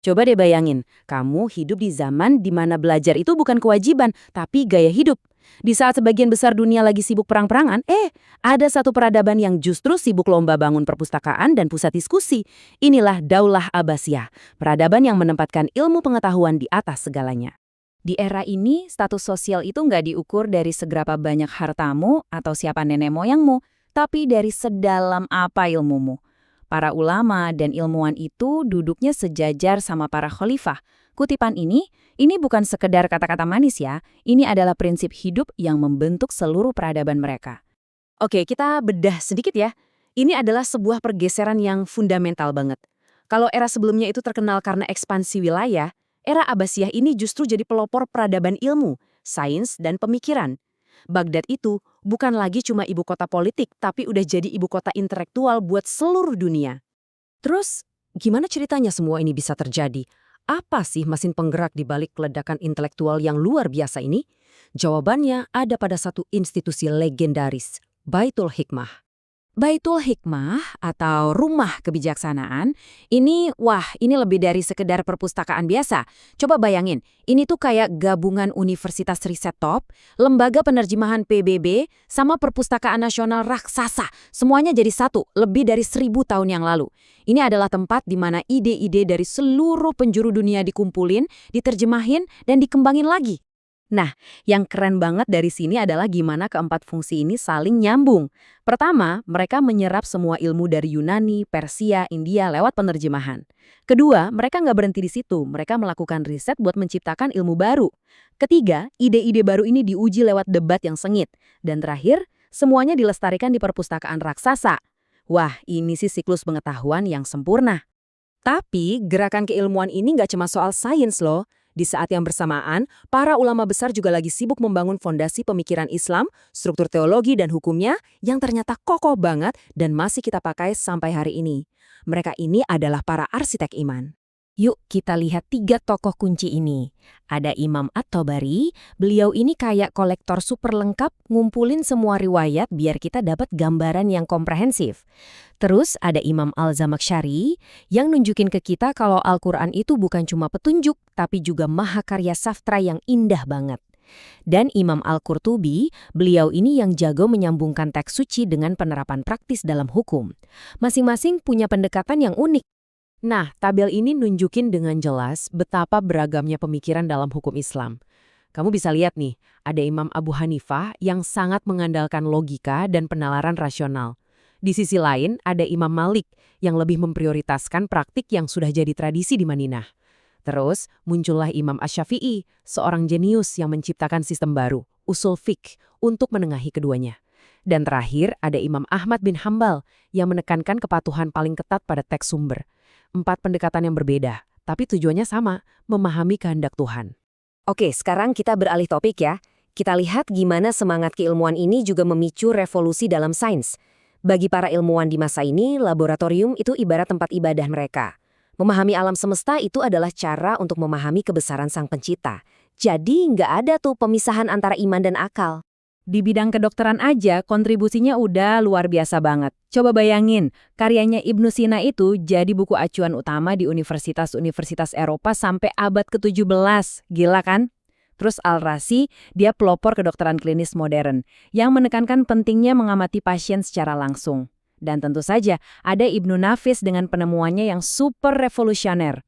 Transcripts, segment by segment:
Coba deh bayangin, kamu hidup di zaman di mana belajar itu bukan kewajiban, tapi gaya hidup. Di saat sebagian besar dunia lagi sibuk perang-perangan, ada satu peradaban yang justru sibuk lomba bangun perpustakaan dan pusat diskusi. Inilah Daulah Abbasiyah, peradaban yang menempatkan ilmu pengetahuan di atas segalanya. Di era ini, status sosial itu nggak diukur dari seberapa banyak hartamu atau siapa nenek moyangmu, tapi dari sedalam apa ilmumu. Para ulama dan ilmuwan itu duduknya sejajar sama para khalifah. Kutipan ini bukan sekedar kata-kata manis ya, ini adalah prinsip hidup yang membentuk seluruh peradaban mereka. Oke, kita bedah sedikit ya. Ini adalah sebuah pergeseran yang fundamental banget. Kalau era sebelumnya itu terkenal karena ekspansi wilayah, era Abbasiyah ini justru jadi pelopor peradaban ilmu, sains, dan pemikiran. Baghdad itu bukan lagi cuma ibu kota politik, tapi udah jadi ibu kota intelektual buat seluruh dunia. Terus, gimana ceritanya semua ini bisa terjadi? Apa sih mesin penggerak di balik ledakan intelektual yang luar biasa ini? Jawabannya ada pada satu institusi legendaris, Baitul Hikmah. Baitul Hikmah atau Rumah Kebijaksanaan, ini lebih dari sekedar perpustakaan biasa. Coba bayangin, ini tuh kayak gabungan Universitas Riset Top, Lembaga Penerjemahan PBB, sama Perpustakaan Nasional Raksasa. Semuanya jadi satu, lebih dari 1000 tahun yang lalu. Ini adalah tempat di mana ide-ide dari seluruh penjuru dunia dikumpulin, diterjemahin, dan dikembangin lagi. Nah, yang keren banget dari sini adalah gimana keempat fungsi ini saling nyambung. Pertama, mereka menyerap semua ilmu dari Yunani, Persia, India lewat penerjemahan. Kedua, mereka nggak berhenti di situ, mereka melakukan riset buat menciptakan ilmu baru. Ketiga, ide-ide baru ini diuji lewat debat yang sengit. Dan terakhir, semuanya dilestarikan di perpustakaan raksasa. Wah, ini sih siklus pengetahuan yang sempurna. Tapi, gerakan keilmuan ini nggak cuma soal sains loh. Di saat yang bersamaan, para ulama besar juga lagi sibuk membangun fondasi pemikiran Islam, struktur teologi dan hukumnya yang ternyata kokoh banget dan masih kita pakai sampai hari ini. Mereka ini adalah para arsitek iman. Yuk kita lihat 3 tokoh kunci ini. Ada Imam At-Tabari, beliau ini kayak kolektor super lengkap ngumpulin semua riwayat biar kita dapat gambaran yang komprehensif. Terus ada Imam Al-Zamakhsyari yang nunjukin ke kita kalau Al-Quran itu bukan cuma petunjuk, tapi juga mahakarya sastra yang indah banget. Dan Imam Al-Qurtubi, beliau ini yang jago menyambungkan teks suci dengan penerapan praktis dalam hukum. Masing-masing punya pendekatan yang unik. Nah, tabel ini nunjukin dengan jelas betapa beragamnya pemikiran dalam hukum Islam. Kamu bisa lihat nih, ada Imam Abu Hanifah yang sangat mengandalkan logika dan penalaran rasional. Di sisi lain, ada Imam Malik yang lebih memprioritaskan praktik yang sudah jadi tradisi di Madinah. Terus, muncullah Imam Asy-Syafi'i, seorang jenius yang menciptakan sistem baru, usul fiqh, untuk menengahi keduanya. Dan terakhir, ada Imam Ahmad bin Hambal yang menekankan kepatuhan paling ketat pada teks sumber. 4 pendekatan yang berbeda, tapi tujuannya sama, memahami kehendak Tuhan. Oke, sekarang kita beralih topik ya. Kita lihat gimana semangat keilmuan ini juga memicu revolusi dalam sains. Bagi para ilmuwan di masa ini, laboratorium itu ibarat tempat ibadah mereka. Memahami alam semesta itu adalah cara untuk memahami kebesaran Sang Pencipta. Jadi nggak ada tuh pemisahan antara iman dan akal. Di bidang kedokteran aja, kontribusinya udah luar biasa banget. Coba bayangin, karyanya Ibnu Sina itu jadi buku acuan utama di universitas-universitas Eropa sampai abad ke-17. Gila kan? Terus Al-Razi, dia pelopor kedokteran klinis modern, yang menekankan pentingnya mengamati pasien secara langsung. Dan tentu saja, ada Ibnu Nafis dengan penemuannya yang super revolusioner.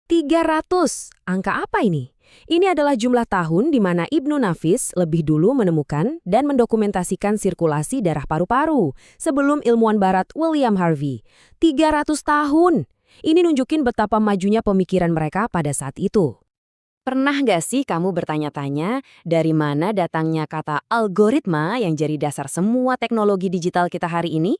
300! Angka apa ini? Ini adalah jumlah tahun di mana Ibnu Nafis lebih dulu menemukan dan mendokumentasikan sirkulasi darah paru-paru sebelum ilmuwan barat William Harvey. 300 tahun! Ini nunjukin betapa majunya pemikiran mereka pada saat itu. Pernah nggak sih kamu bertanya-tanya dari mana datangnya kata algoritma yang jadi dasar semua teknologi digital kita hari ini?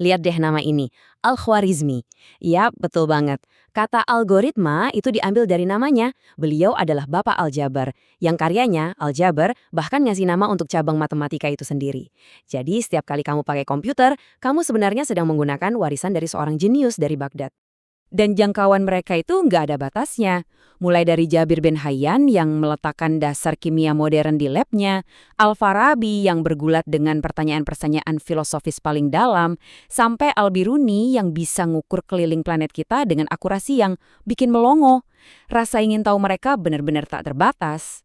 Lihat deh nama ini, Al-Khwarizmi. Yap, betul banget. Kata algoritma itu diambil dari namanya. Beliau adalah Bapak Aljabar, yang karyanya, Aljabar, bahkan ngasih nama untuk cabang matematika itu sendiri. Jadi setiap kali kamu pakai komputer, kamu sebenarnya sedang menggunakan warisan dari seorang jenius dari Baghdad. Dan jangkauan mereka itu nggak ada batasnya. Mulai dari Jabir bin Hayyan yang meletakkan dasar kimia modern di labnya, Al-Farabi yang bergulat dengan pertanyaan-pertanyaan filosofis paling dalam, sampai Al-Biruni yang bisa ngukur keliling planet kita dengan akurasi yang bikin melongo. Rasa ingin tahu mereka benar-benar tak terbatas.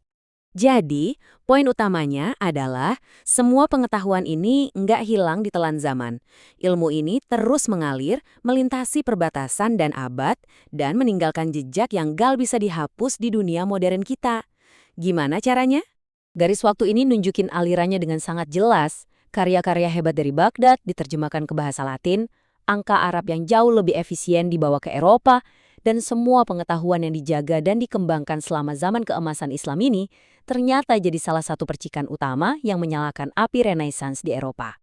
Jadi, poin utamanya adalah semua pengetahuan ini nggak hilang di telan zaman. Ilmu ini terus mengalir, melintasi perbatasan dan abad, dan meninggalkan jejak yang gal bisa dihapus di dunia modern kita. Gimana caranya? Garis waktu ini nunjukin alirannya dengan sangat jelas. Karya-karya hebat dari Baghdad diterjemahkan ke bahasa Latin, angka Arab yang jauh lebih efisien dibawa ke Eropa, dan semua pengetahuan yang dijaga dan dikembangkan selama zaman keemasan Islam ini ternyata jadi salah satu percikan utama yang menyalakan api Renaissance di Eropa.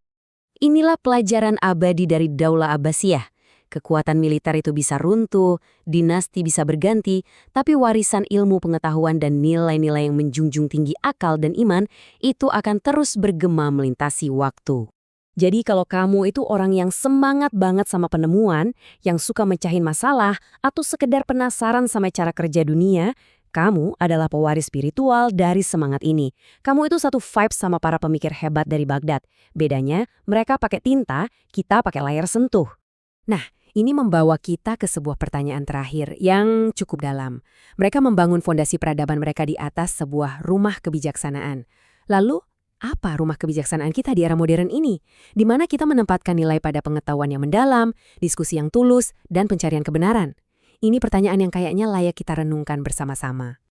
Inilah pelajaran abadi dari Daulah Abbasiyah. Kekuatan militer itu bisa runtuh, dinasti bisa berganti, tapi warisan ilmu pengetahuan dan nilai-nilai yang menjunjung tinggi akal dan iman itu akan terus bergema melintasi waktu. Jadi kalau kamu itu orang yang semangat banget sama penemuan, yang suka mecahin masalah, atau sekedar penasaran sama cara kerja dunia, kamu adalah pewaris spiritual dari semangat ini. Kamu itu satu vibe sama para pemikir hebat dari Baghdad. Bedanya, mereka pakai tinta, kita pakai layar sentuh. Nah, ini membawa kita ke sebuah pertanyaan terakhir yang cukup dalam. Mereka membangun fondasi peradaban mereka di atas sebuah rumah kebijaksanaan. Lalu, apa rumah kebijaksanaan kita di era modern ini? Di mana kita menempatkan nilai pada pengetahuan yang mendalam, diskusi yang tulus, dan pencarian kebenaran? Ini pertanyaan yang kayaknya layak kita renungkan bersama-sama.